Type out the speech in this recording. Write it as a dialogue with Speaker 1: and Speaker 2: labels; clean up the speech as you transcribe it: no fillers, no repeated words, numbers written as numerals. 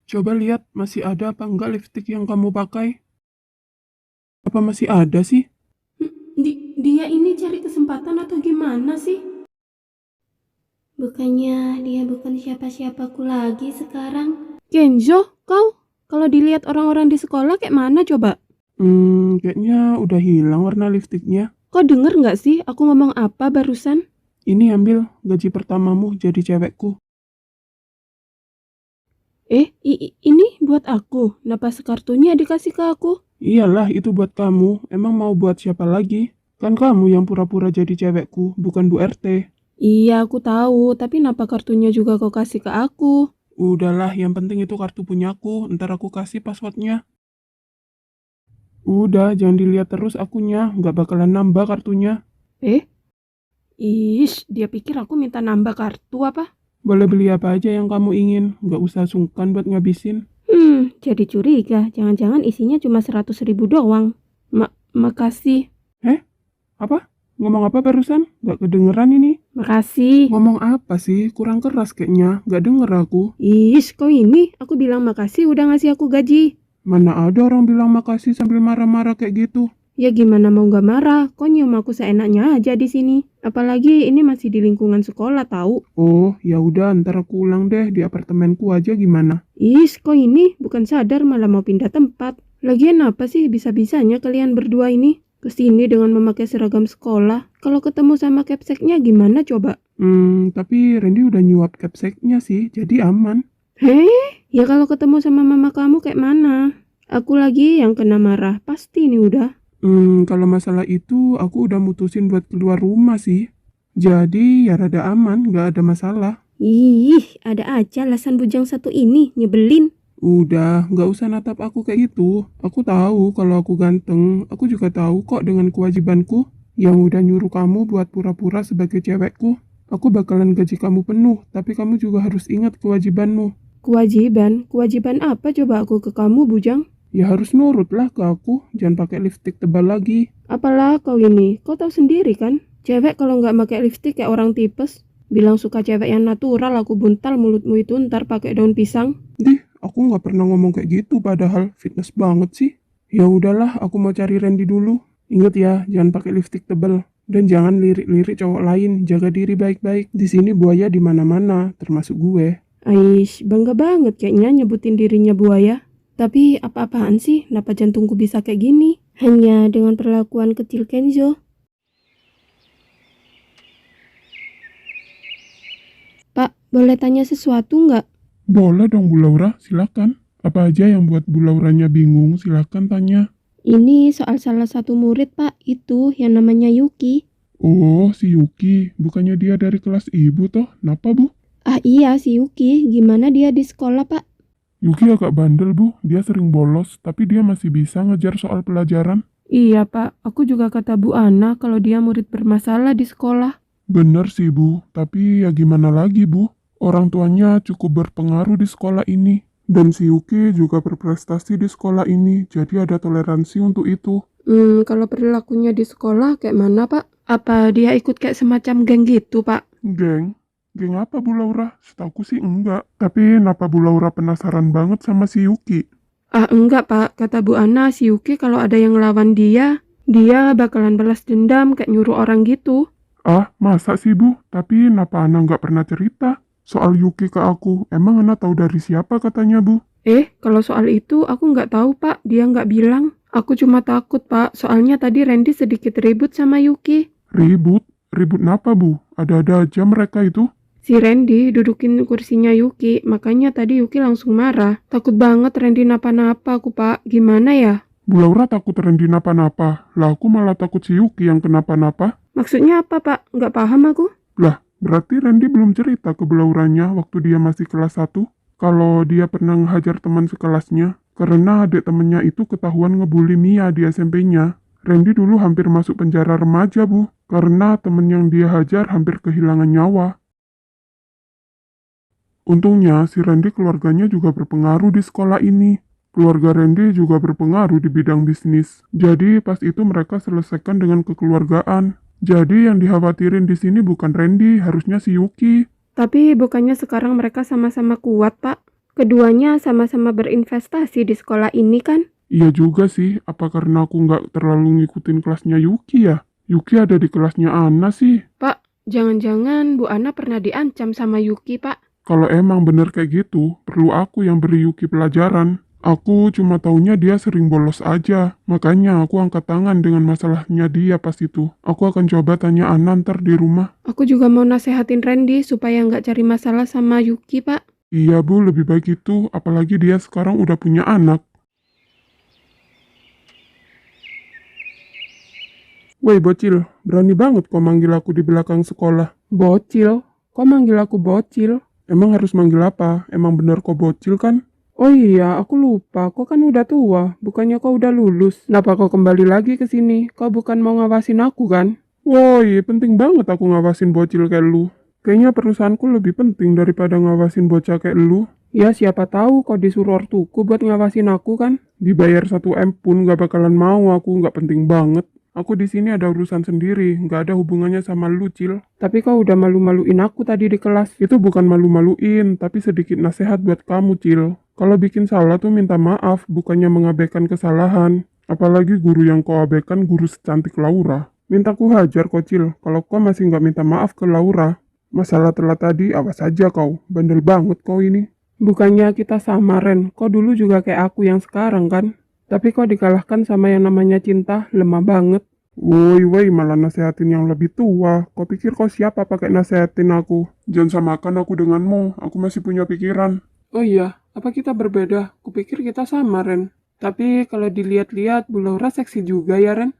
Speaker 1: Coba lihat masih ada apa enggak lipstick yang kamu pakai. Apa masih ada sih?
Speaker 2: Dia ini cari kesempatan atau gimana sih? Bukannya dia bukan siapa-siapaku lagi sekarang. Kenzo, kau? Kalau dilihat orang-orang di sekolah kayak mana coba?
Speaker 1: Kayaknya udah hilang warna lipstiknya.
Speaker 2: Kau denger nggak sih aku ngomong apa barusan?
Speaker 1: Ini ambil gaji pertamamu jadi cewekku.
Speaker 2: Ini buat aku. Napas kartunya dikasih ke aku?
Speaker 1: Iyalah itu buat kamu. Emang mau buat siapa lagi? Kan kamu yang pura-pura jadi cewekku, bukan Bu RT.
Speaker 2: Iya, aku tahu. Tapi napa kartunya juga kau kasih ke aku?
Speaker 1: Udahlah, yang penting itu kartu punyaku. Ntar aku kasih passwordnya. Udah, jangan dilihat terus akunya. Nggak bakalan nambah kartunya.
Speaker 2: Dia pikir aku minta nambah kartu apa?
Speaker 1: Boleh beli apa aja yang kamu ingin. Nggak usah sungkan buat ngabisin.
Speaker 2: Jadi curiga. Jangan-jangan isinya cuma 100.000 doang. Makasih.
Speaker 1: Apa? Ngomong apa barusan? Nggak kedengeran ini.
Speaker 2: Makasih.
Speaker 1: Ngomong apa sih? Kurang keras kayaknya. Nggak denger aku.
Speaker 2: Kau ini. Aku bilang makasih udah ngasih aku gaji.
Speaker 1: Mana ada orang bilang makasih sambil marah-marah kayak gitu.
Speaker 2: Ya gimana mau gak marah? Kau nyium aku seenaknya aja di sini. Apalagi ini masih di lingkungan sekolah tahu.
Speaker 1: Oh, ya udah ntar aku ulang deh di apartemenku aja gimana?
Speaker 2: Kau ini bukan sadar malah mau pindah tempat. Lagian apa sih bisa-bisanya kalian berdua ini kesini dengan memakai seragam sekolah? Kalau ketemu sama capseknya gimana coba?
Speaker 1: Tapi Randy udah nyuap capseknya sih, jadi aman.
Speaker 2: Ya kalau ketemu sama mama kamu kayak mana? Aku lagi yang kena marah, pasti ini udah.
Speaker 1: Kalau masalah itu aku udah mutusin buat keluar rumah sih. Jadi ya rada aman, nggak ada masalah.
Speaker 2: Ada aja alasan bujang satu ini, nyebelin.
Speaker 1: Udah, nggak usah natap aku kayak gitu. Aku tahu kalau aku ganteng. Aku juga tahu kok dengan kewajibanku yang udah nyuruh kamu buat pura-pura sebagai cewekku. Aku bakalan gaji kamu penuh, tapi kamu juga harus ingat kewajibanmu.
Speaker 2: Kewajiban? Kewajiban apa coba aku ke kamu, bujang?
Speaker 1: Ya harus nurut lah ke aku, jangan pakai lipstik tebal lagi.
Speaker 2: Apalah kau ini, kau tahu sendiri kan? Cewek kalau nggak pakai lipstik kayak orang tipes. Bilang suka cewek yang natural, aku buntal mulutmu itu ntar pakai daun pisang.
Speaker 1: Aku nggak pernah ngomong kayak gitu padahal fitness banget sih. Ya udahlah, aku mau cari Randy dulu. Ingat ya, jangan pakai lipstik tebal. Dan jangan lirik-lirik cowok lain, jaga diri baik-baik. Di sini buaya di mana-mana, termasuk gue.
Speaker 2: Bangga banget kayaknya nyebutin dirinya buaya. Tapi apa-apaan sih, kenapa jantungku bisa kayak gini? Hanya dengan perlakuan kecil Kenzo. Pak, boleh tanya sesuatu nggak?
Speaker 1: Boleh dong Bu Laura, silakan. Apa aja yang buat Bu Lauranya bingung, silakan tanya.
Speaker 2: Ini soal salah satu murid, Pak. Itu yang namanya Yuki.
Speaker 1: Oh, si Yuki. Bukannya dia dari kelas ibu toh? Kenapa Bu?
Speaker 2: Iya, si Yuki. Gimana dia di sekolah, Pak?
Speaker 1: Yuki agak bandel Bu, dia sering bolos, tapi dia masih bisa ngejar soal pelajaran.
Speaker 2: Iya, Pak. Aku juga kata Bu Ana kalau dia murid bermasalah di sekolah.
Speaker 1: Bener sih Bu, tapi ya gimana lagi Bu? Orang tuanya cukup berpengaruh di sekolah ini. Dan si Yuki juga berprestasi di sekolah ini, jadi ada toleransi untuk itu.
Speaker 2: Kalau perilakunya di sekolah kayak mana, Pak? Apa dia ikut kayak semacam geng gitu, Pak?
Speaker 1: Geng? Geng apa Bu Laura? Setahu sih enggak. Tapi kenapa Bu Laura penasaran banget sama si Yuki?
Speaker 2: Enggak, Pak. Kata Bu Ana, si Yuki kalau ada yang ngelawan dia bakalan balas dendam kayak nyuruh orang gitu.
Speaker 1: Ah, masa sih Bu? Tapi kenapa Ana nggak pernah cerita soal Yuki ke aku? Emang Ana tahu dari siapa katanya Bu?
Speaker 2: Kalau soal itu aku nggak tahu, Pak. Dia nggak bilang. Aku cuma takut, Pak. Soalnya tadi Randy sedikit ribut sama Yuki.
Speaker 1: Ribut? Ribut kenapa Bu? Ada-ada aja mereka itu.
Speaker 2: Si Randy dudukin kursinya Yuki, makanya tadi Yuki langsung marah. Takut banget Randy napa-napa aku, Pak. Gimana ya?
Speaker 1: Bu Laura takut Randy napa-napa. Lah aku malah takut si Yuki yang kenapa-napa.
Speaker 2: Maksudnya apa, Pak? Nggak paham aku.
Speaker 1: Lah, berarti Randy belum cerita ke Bu Lauranya waktu dia masih kelas 1 kalau dia pernah ngehajar teman sekelasnya. Karena adik temennya itu ketahuan ngebully Mia di SMP-nya. Randy dulu hampir masuk penjara remaja, Bu. Karena temen yang dia hajar hampir kehilangan nyawa. Untungnya, si Randy keluarganya juga berpengaruh di sekolah ini. Keluarga Randy juga berpengaruh di bidang bisnis. Jadi, pas itu mereka selesaikan dengan kekeluargaan. Jadi, yang dikhawatirin di sini bukan Randy, harusnya si Yuki.
Speaker 2: Tapi bukannya sekarang mereka sama-sama kuat, Pak? Keduanya sama-sama berinvestasi di sekolah ini kan?
Speaker 1: Iya juga sih, apa karena aku nggak terlalu ngikutin kelasnya Yuki ya? Yuki ada di kelasnya Ana sih.
Speaker 2: Pak, jangan-jangan Bu Ana pernah diancam sama Yuki, Pak.
Speaker 1: Kalau emang bener kayak gitu, perlu aku yang beri Yuki pelajaran. Aku cuma taunya dia sering bolos aja. Makanya aku angkat tangan dengan masalahnya dia pas itu. Aku akan coba tanya Ana ntar di rumah.
Speaker 2: Aku juga mau nasehatin Randy supaya nggak cari masalah sama Yuki, Pak.
Speaker 1: Iya Bu, lebih baik itu. Apalagi dia sekarang udah punya anak. Woi bocil, berani banget kau manggil aku di belakang sekolah. Bocil? Kau manggil aku bocil? Emang harus manggil apa? Emang bener kau bocil kan? Oh iya, aku lupa. Kau kan udah tua. Bukannya kau udah lulus. Kenapa kau kembali lagi ke sini? Kau bukan mau ngawasin aku kan? Woi, penting banget aku ngawasin bocil kayak lu. Kayaknya perusahaanku lebih penting daripada ngawasin bocah kayak lu. Ya siapa tahu kau disuruh ortuku buat ngawasin aku kan? Dibayar 1 M pun gak bakalan mau aku, gak penting banget. Aku di sini ada urusan sendiri, nggak ada hubungannya sama lu, Cil. Tapi kau udah malu-maluin aku tadi di kelas. Itu bukan malu-maluin, tapi sedikit nasihat buat kamu, Cil. Kalau bikin salah tuh minta maaf, bukannya mengabaikan kesalahan. Apalagi guru yang kau abaikan guru secantik Laura. Minta ku hajar kau, Cil, kalau kau masih nggak minta maaf ke Laura. Masalah telat tadi, awas aja kau. Bandel banget kau ini. Bukannya kita sama, Ren. Kau dulu juga kayak aku yang sekarang, kan? Tapi kok dikalahkan sama yang namanya cinta, lemah banget. Woi, malah nasehatin yang lebih tua. Kau pikir kau siapa pakai nasehatin aku? Jangan samakan aku denganmu, aku masih punya pikiran. Oh iya, apa kita berbeda? Kupikir kita sama, Ren. Tapi kalau dilihat-lihat, Bu Laura seksi juga ya, Ren.